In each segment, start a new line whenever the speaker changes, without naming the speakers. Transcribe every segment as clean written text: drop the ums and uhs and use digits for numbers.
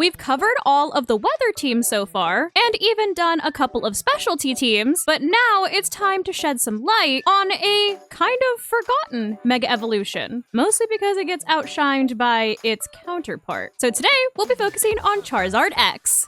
We've covered all of the weather teams so far, and even done a couple of specialty teams, but now it's time to shed some light on a kind of forgotten Mega Evolution, mostly because it gets outshined by its counterpart. So today, we'll be focusing on Charizard X.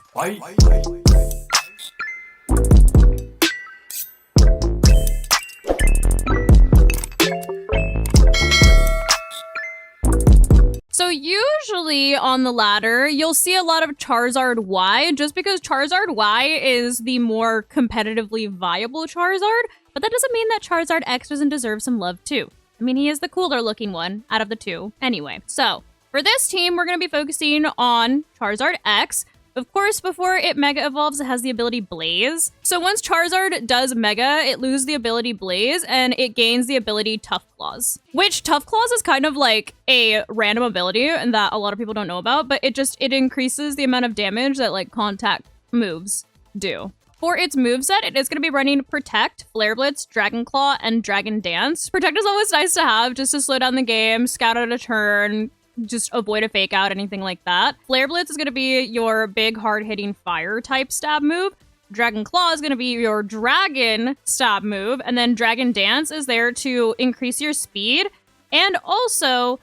So usually on the ladder, you'll see a lot of Charizard Y, just because Charizard Y is the more competitively viable Charizard, but that doesn't mean that Charizard X doesn't deserve some love too. I mean, he is the cooler looking one out of the two. Anyway, so for this team, we're going to be focusing on Charizard X. Of course, before it Mega Evolves, it has the ability Blaze. So once Charizard does Mega, it loses the ability Blaze, and it gains the ability Tough Claws. Which Tough Claws is kind of like a random ability and that a lot of people don't know about, but it increases the amount of damage that like contact moves do. For its moveset, it is going to be running Protect, Flare Blitz, Dragon Claw, and Dragon Dance. Protect is always nice to have just to slow down the game, scout out a turn, just avoid a fake out, anything like that. Flare Blitz is going to be your big, hard-hitting fire type stab move. Dragon Claw is going to be your dragon stab move. And then Dragon Dance is there to increase your speed and also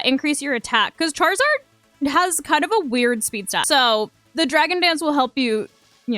increase your attack. Because Charizard has kind of a weird speed stat. So the Dragon Dance will help you,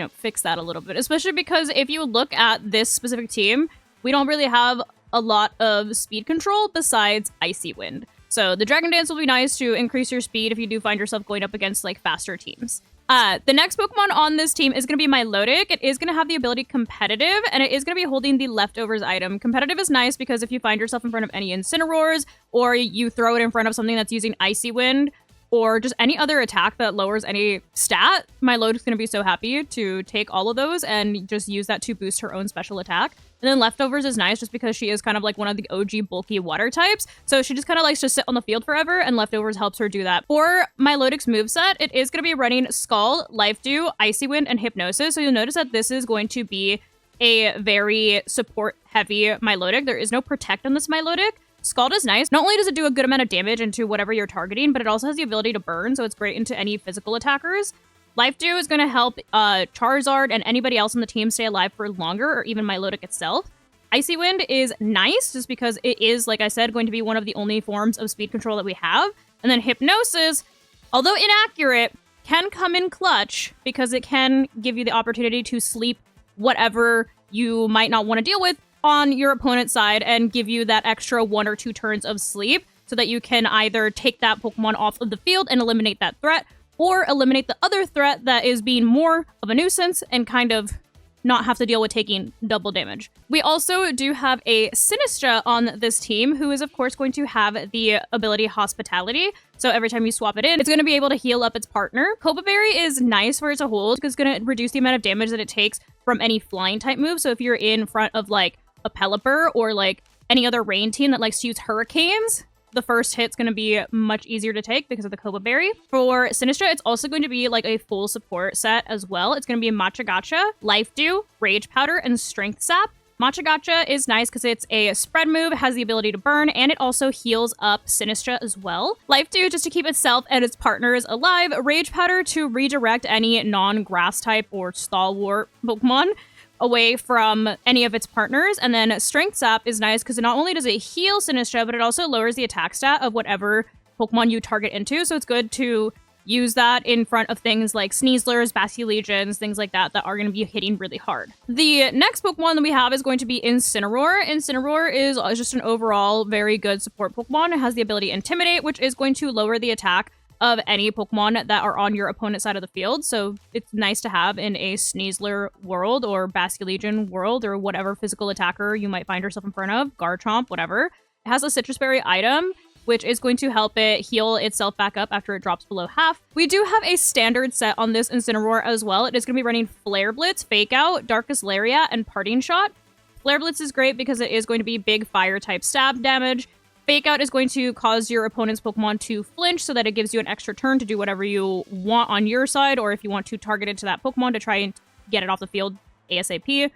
fix that a little bit. Especially because if you look at this specific team, we don't really have a lot of speed control besides Icy Wind. So the Dragon Dance will be nice to increase your speed if you do find yourself going up against like faster teams. The next Pokemon on this team is going to be Milotic. It is going to have the ability Competitive, and it is going to be holding the Leftovers item. Competitive is nice because if you find yourself in front of any Incineroars, or you throw it in front of something that's using Icy Wind, or just any other attack that lowers any stat, Milotic's going to be so happy to take all of those and just use that to boost her own special attack. And then Leftovers is nice just because she is kind of like one of the OG bulky water types. So she just kind of likes to sit on the field forever, and Leftovers helps her do that. For Milotic's moveset, it is going to be running Scald, Life Dew, Icy Wind, and Hypnosis. So you'll notice that this is going to be a very support-heavy Milotic. There is no Protect on this Milotic. Scald is nice. Not only does it do a good amount of damage into whatever you're targeting, but it also has the ability to burn, so it's great into any physical attackers. Life Dew is going to help Charizard and anybody else on the team stay alive for longer, or even Milotic itself. Icy Wind is nice just because it is, like I said, going to be one of the only forms of speed control that we have. And then Hypnosis, although inaccurate, can come in clutch because it can give you the opportunity to sleep whatever you might not want to deal with on your opponent's side and give you that extra 1 or 2 turns of sleep so that you can either take that Pokemon off of the field and eliminate that threat, or eliminate the other threat that is being more of a nuisance and kind of not have to deal with taking double damage. We also do have a Sinistra on this team, who is of course going to have the ability Hospitality. So every time you swap it in, it's going to be able to heal up its partner. Copa Berry is nice for it to hold because it's going to reduce the amount of damage that it takes from any flying type move. So if you're in front of like a Pelipper or like any other rain team that likes to use hurricanes, the first hit's going to be much easier to take because of the Copa Berry. For Sinistra, it's also going to be like a full support set as well. It's going to be Matcha Gotcha, Life Dew, Rage Powder, and Strength Sap. Matcha Gotcha is nice because it's a spread move, has the ability to burn, and it also heals up Sinistra as well. Life Dew just to keep itself and its partners alive. Rage Powder to redirect any non-grass type or stalwart Pokemon away from any of its partners. And then Strength Sap is nice because not only does it heal Sinistra, but it also lowers the attack stat of whatever Pokemon you target into. So it's good to use that in front of things like Sneaslers, Basculegions, things like that that are going to be hitting really hard. The next Pokemon that we have is going to be Incineroar. Incineroar is just an overall very good support Pokemon. It has the ability Intimidate, which is going to lower the attack of any Pokemon that are on your opponent's side of the field. So it's nice to have in a Sneasler world or Basculegion world or whatever physical attacker you might find yourself in front of, Garchomp, whatever. It has a Citrus Berry item, which is going to help it heal itself back up after it drops below half. We do have a standard set on this Incineroar as well. It is going to be running Flare Blitz, Fake Out, Darkest Lariat, and Parting Shot. Flare Blitz is great because it is going to be big fire type stab damage. Fake Out is going to cause your opponent's Pokemon to flinch so that it gives you an extra turn to do whatever you want on your side, or if you want to target it to that Pokemon to try and get it off the field ASAP.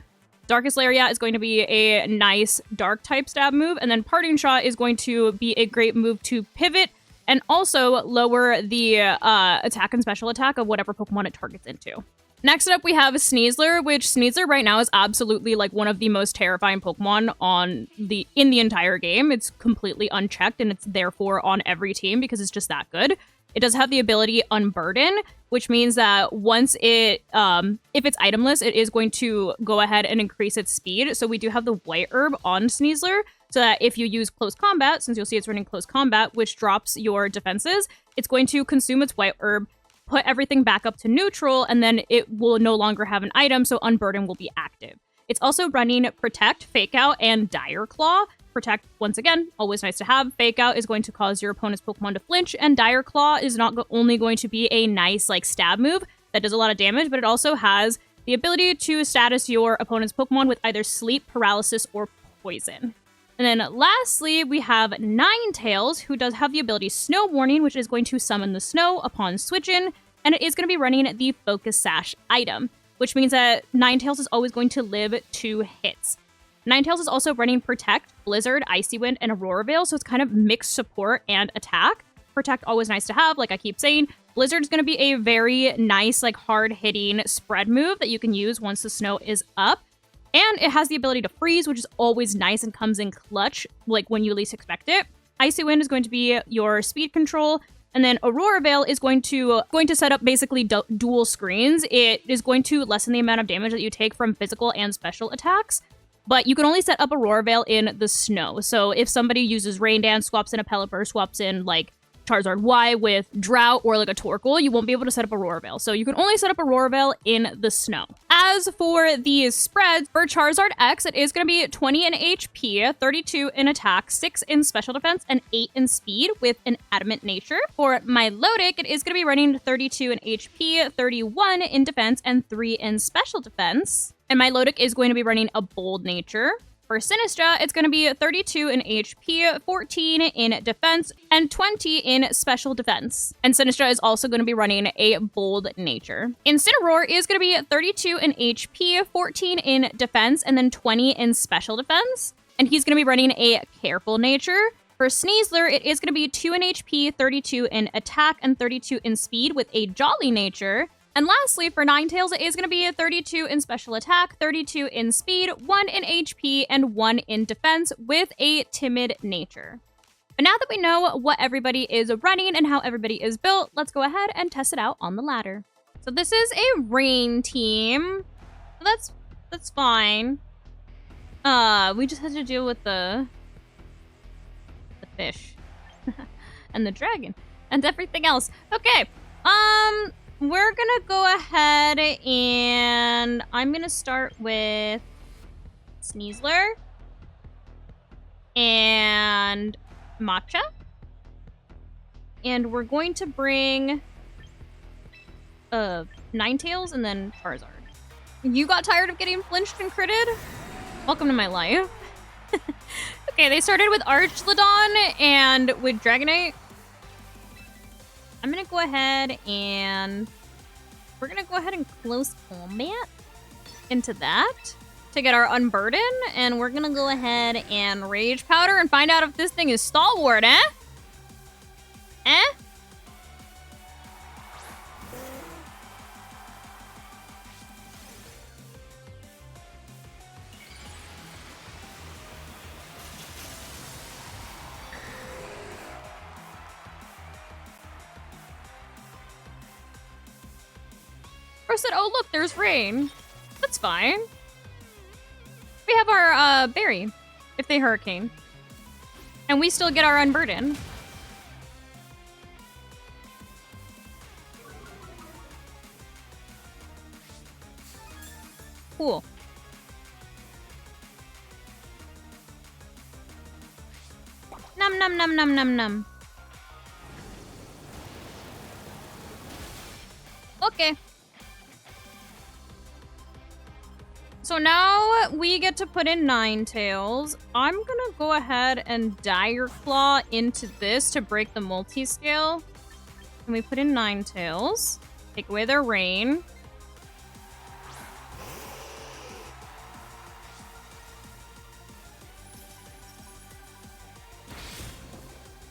Darkest Lariat is going to be a nice dark type stab move, and then Parting Shot is going to be a great move to pivot and also lower the attack and special attack of whatever Pokemon it targets into. Next up, we have Sneasler, which Sneasler right now is absolutely like one of the most terrifying Pokemon in the entire game. It's completely unchecked, and it's therefore on every team because it's just that good. It does have the ability Unburden, which means that once it, if it's itemless, it is going to go ahead and increase its speed. So we do have the White Herb on Sneasler, so that if you use Close Combat, since you'll see it's running Close Combat, which drops your defenses, it's going to consume its White Herb, put everything back up to neutral, and then it will no longer have an item, so Unburden will be active. It's also running Protect, Fake Out, and Dire Claw. Protect, once again, always nice to have. Fake Out is going to cause your opponent's Pokemon to flinch, and Dire Claw is not only going to be a nice like stab move that does a lot of damage, but it also has the ability to status your opponent's Pokemon with either sleep, paralysis, or poison. And then lastly, we have Ninetales, who does have the ability Snow Warning, which is going to summon the snow upon switch in, and it is going to be running the Focus Sash item, which means that Ninetales is always going to live 2 hits. Ninetales is also running Protect, Blizzard, Icy Wind, and Aurora Veil, so it's kind of mixed support and attack. Protect, always nice to have, like I keep saying. Blizzard is going to be a very nice, like hard-hitting spread move that you can use once the snow is up. And it has the ability to freeze, which is always nice and comes in clutch, like when you least expect it. Icy Wind is going to be your speed control. And then Aurora Veil is going to set up basically dual screens. It is going to lessen the amount of damage that you take from physical and special attacks. But you can only set up Aurora Veil in the snow. So if somebody uses Rain Dance, swaps in a Pelipper, swaps in like Charizard Y with Drought or like a Torkoal, you won't be able to set up Aurora Veil. So you can only set up Aurora Veil in the snow. As for these spreads, for Charizard X, it is going to be 20 in HP, 32 in attack, 6 in special defense, and 8 in speed with an adamant nature. For Milotic, it is going to be running 32 in HP, 31 in defense, and 3 in special defense. And Milotic is going to be running a bold nature. For Sinistra, it's going to be 32 in HP, 14 in defense, and 20 in special defense. And Sinistra is also going to be running a bold nature. Incineroar is going to be 32 in HP, 14 in defense, and then 20 in special defense. And he's going to be running a careful nature. For Sneasler, it is going to be 2 in HP, 32 in attack, and 32 in speed with a jolly nature. And lastly, for Ninetales, it is going to be 32 in special attack, 32 in speed, 1 in HP, and 1 in defense with a timid nature. But now that we know what everybody is running and how everybody is built, let's go ahead and test it out on the ladder. So this is a rain team. That's fine. We just had to deal with the fish and the dragon and everything else. Okay. We're gonna go ahead and I'm gonna start with Sneasler and Matcha. And we're going to bring Ninetales and then Charizard. You got tired of getting flinched and critted? Welcome to my life. Okay, they started with Archlodon and with Dragonite. I'm gonna go ahead and we're gonna go ahead and Close Combat into that to get our Unburden, and we're gonna go ahead and Rage Powder and find out if this thing is stalwart, eh? Eh? First said, oh look, there's rain. That's fine. We have our berry, if they hurricane. And we still get our Unburden. Cool. Num num num num num num. Okay. So now we get to put in Ninetales. I'm gonna go ahead and Dire Claw into this to break the multi-scale. And we put in Ninetales. Take away their rain.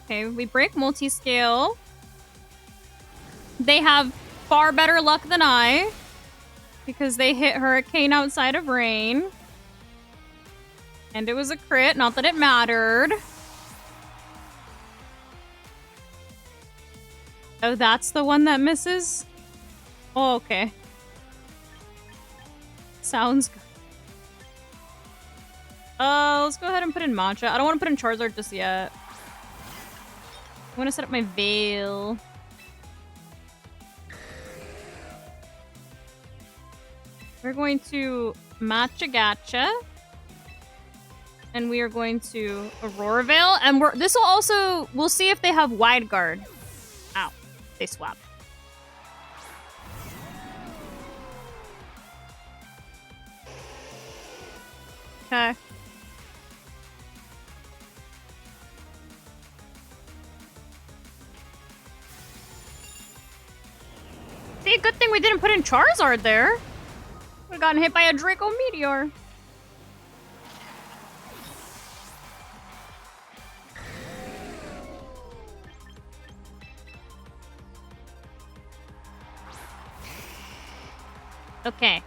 Okay, we break multi-scale. They have far better luck than I because they hit Hurricane outside of rain. And it was a crit, not that it mattered. Oh, that's the one that misses? Oh, okay. Sounds good. Let's go ahead and put in Matcha. I don't want to put in Charizard just yet. I want to set up my Veil. We're going to Matcha Gacha. And we are going to Aurora Veil. And this will also... We'll see if they have Wide Guard. Ow. They swap. Okay. See, good thing we didn't put in Charizard there. Would've gotten hit by a Draco Meteor. Okay.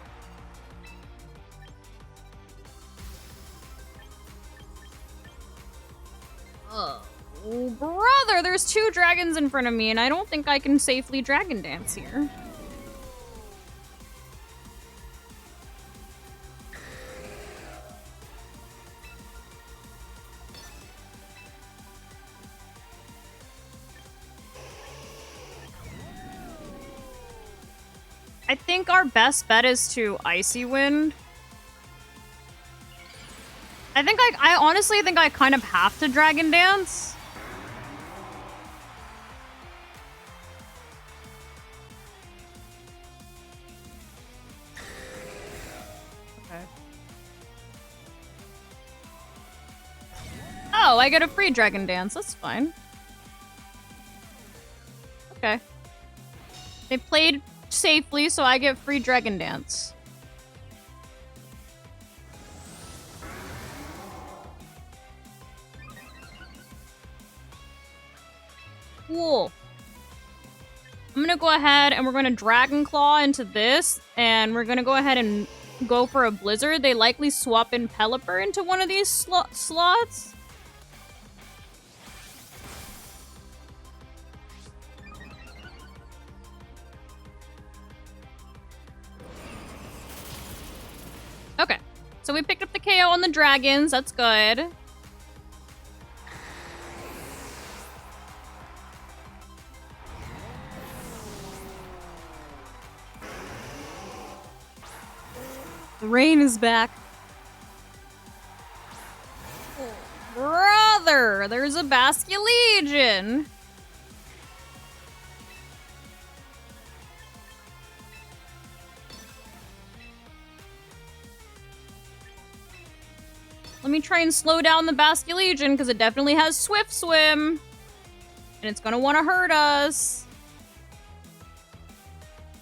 Oh, brother, there's 2 dragons in front of me, and I don't think I can safely Dragon Dance here. I think our best bet is to Icy Wind. I honestly think I kind of have to Dragon Dance. Okay. Oh, I get a free Dragon Dance. That's fine. Okay. They played safely, so I get free Dragon Dance. Cool. I'm gonna go ahead and we're gonna Dragon Claw into this, and we're gonna go ahead and go for a Blizzard. They likely swap in Pelipper into one of these slots. Okay, so we picked up the KO on the dragons. That's good. The rain is back. Oh, brother, there's a Basculegion. Let me try and slow down the Basculegion, because it definitely has Swift Swim. And it's gonna want to hurt us.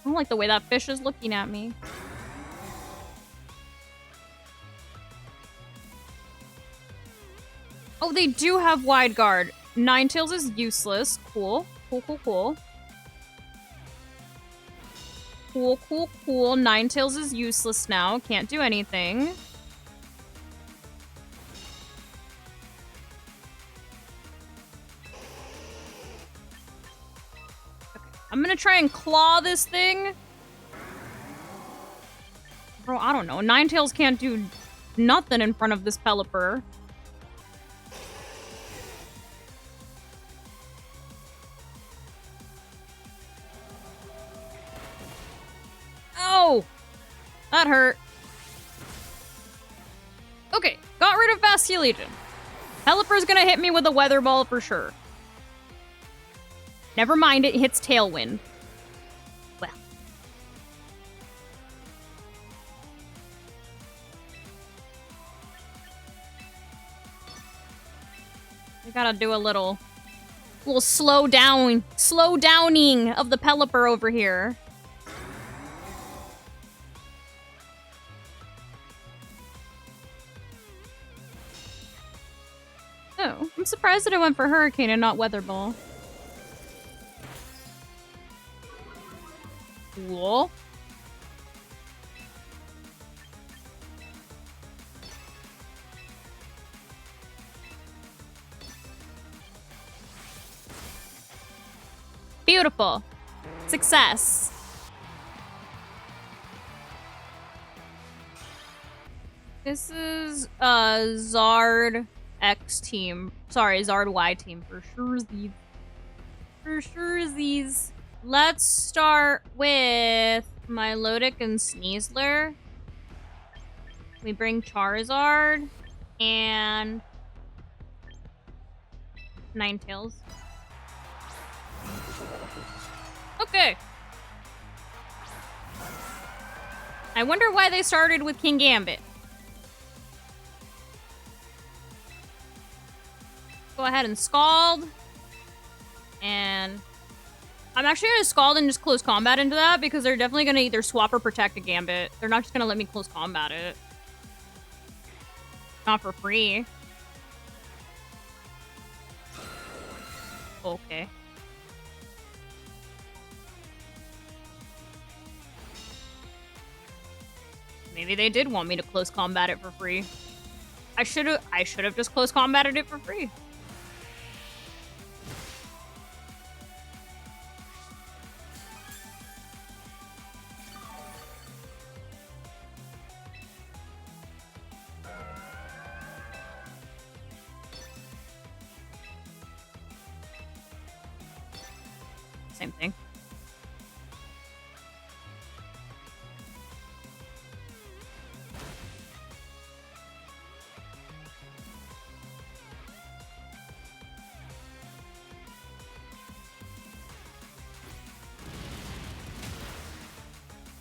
I don't like the way that fish is looking at me. Oh, they do have Wide Guard. Ninetales is useless. Cool. Cool, cool, cool. Cool, cool, cool. Ninetales is useless now. Can't do anything. I'm gonna try and claw this thing. Bro, I don't know. Ninetales can't do nothing in front of this Pelipper. Oh! That hurt. Okay, got rid of Basculegion. Pelipper's gonna hit me with a Weather Ball for sure. Never mind, it hits Tailwind. Well. We gotta do a little slowdowning of the Pelipper over here. Oh. I'm surprised that I went for Hurricane and not Weather Ball. Cool. Beautiful. Success. This is Zard X team. Sorry, Zard Y team for sure. For sure. Let's start with Milotic and Sneasler. We bring Charizard and Ninetales. Okay. I wonder why they started with Kingambit. Go ahead and Scald. And I'm actually going to Scald and just close combat into that because they're definitely going to either swap or protect a Gambit. They're not just going to let me close combat it. Not for free. Okay. Maybe they did want me to close combat it for free. I should have just close combated it for free. Same thing.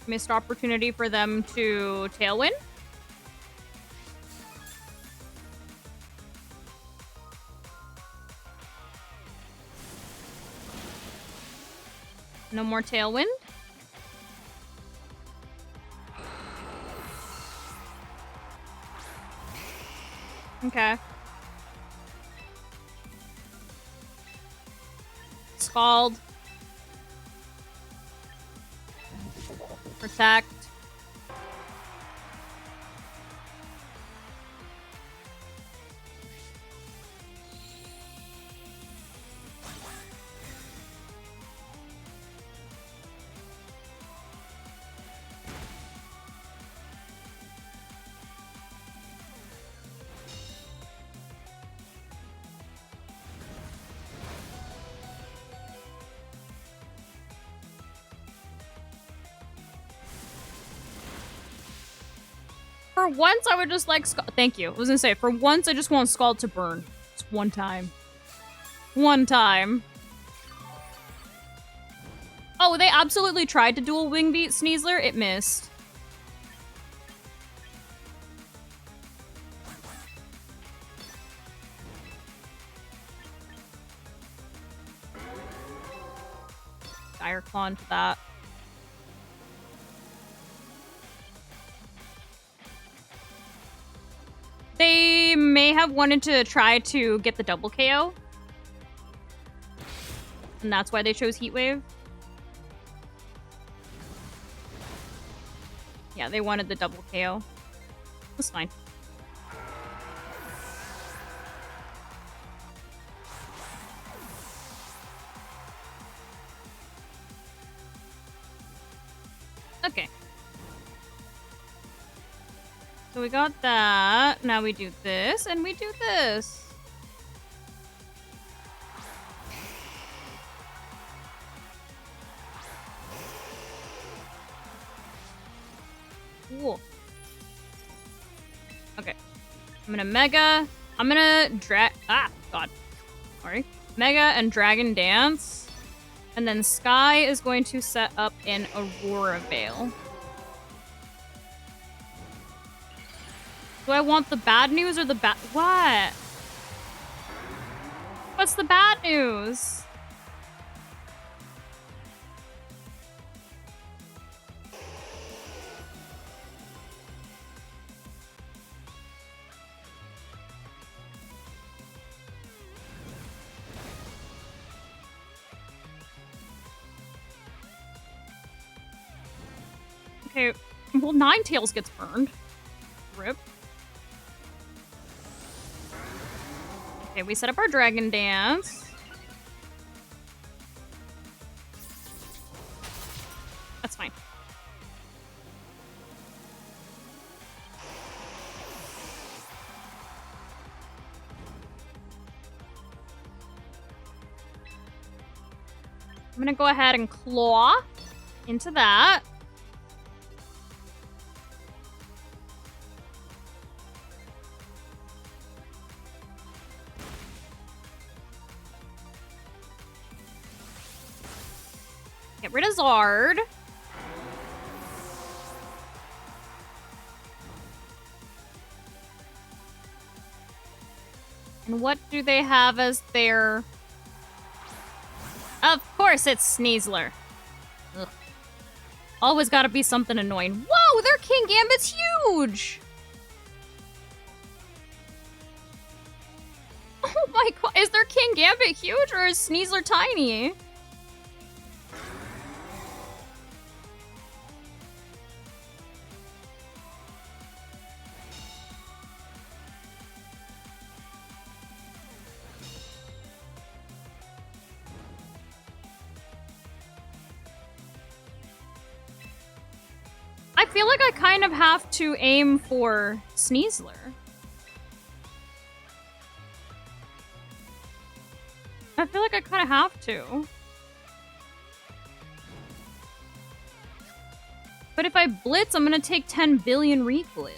Missed opportunity for them to Tailwind. No more Tailwind. Okay. Scald. Protect. For once, I would just like thank you. I was gonna say, for once, I just want Scald to burn. Just one time. One time. Oh, they absolutely tried to dual wing beat Sneasler. It missed. Dire Claw into that. They may have wanted to try to get the double KO. And that's why they chose Heat Wave. Yeah, they wanted the double KO. That's fine. Okay. So we got that. Now we do this, and we do this. Cool. Okay. I'm gonna Mega. I'm gonna God. Sorry. Mega and Dragon Dance. And then Sky is going to set up an Aurora Veil. Do I want the bad news or the bad... What? What's the bad news? Okay, well, Ninetales gets burned. Rip. Okay, we set up our Dragon Dance. That's fine. I'm gonna go ahead and claw into that. Get rid of Zard. And what do they have as their... Of course it's Sneasler. Ugh. Always gotta be something annoying. Whoa, their Kingambit's huge! Oh my god, is their Kingambit huge or is Sneasler tiny? I feel like I kind of have to aim for Sneasler. I feel like I kind of have to. But if I blitz, I'm gonna take 10 billion recoil.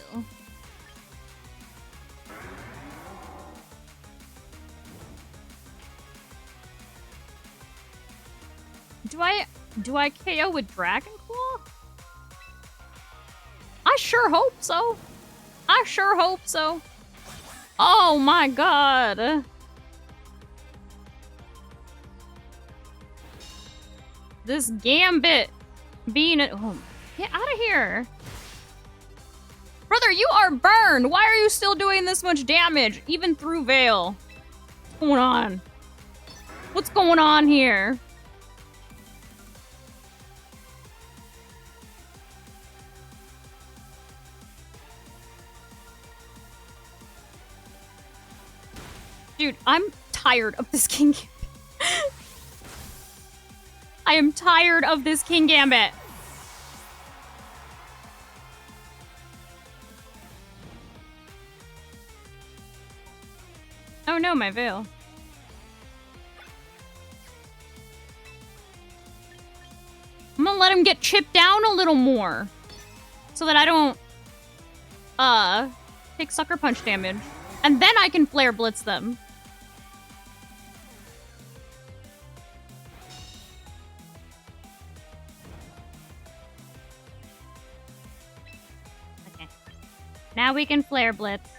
Do I KO with Dragon Claw? I sure hope so. I sure hope so. Oh my god. This Gambit being it. Oh, get out of here. Brother, you are burned. Why are you still doing this much damage, even through Veil? What's going on? What's going on here? Dude, I'm tired of this Kingambit. I am tired of this Kingambit. Oh no, my Veil. I'm gonna let him get chipped down a little more. So that I don't, take Sucker Punch damage. And then I can Flare Blitz them. Okay. Now we can Flare Blitz.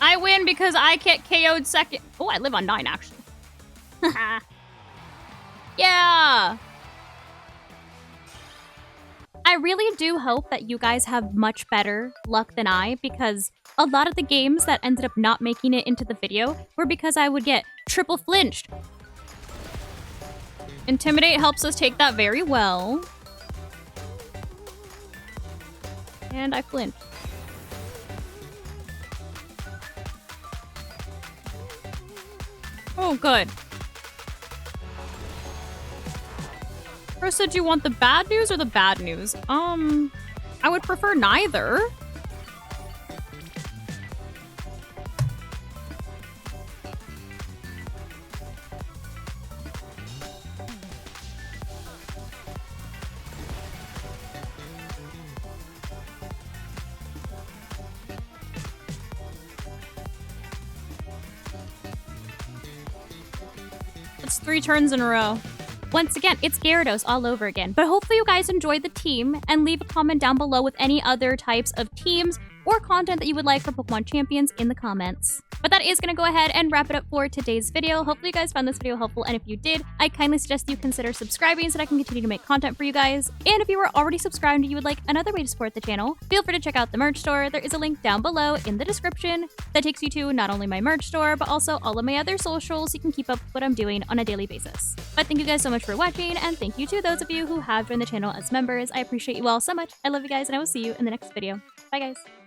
I win because I get KO'd second. Oh, I live on 9, actually. Yeah! I really do hope that you guys have much better luck than I, because a lot of the games that ended up not making it into the video were because I would get triple flinched. Intimidate helps us take that very well. And I flinched. Oh, good. Bro said you want the bad news or the bad news? I would prefer neither. It's 3 turns in a row. Once again, it's Gyarados all over again. But hopefully you guys enjoyed the team, and leave a comment down below with any other types of teams or content that you would like for Pokemon Champions in the comments. But that is going to go ahead and wrap it up for today's video. Hopefully you guys found this video helpful, and if you did, I kindly suggest you consider subscribing so that I can continue to make content for you guys. And if you were already subscribed and you would like another way to support the channel, feel free to check out the merch store. There is a link down below in the description that takes you to not only my merch store, but also all of my other socials so you can keep up with what I'm doing on a daily basis. But thank you guys so much for watching, and thank you to those of you who have joined the channel as members. I appreciate you all so much. I love you guys, and I will see you in the next video. Bye guys.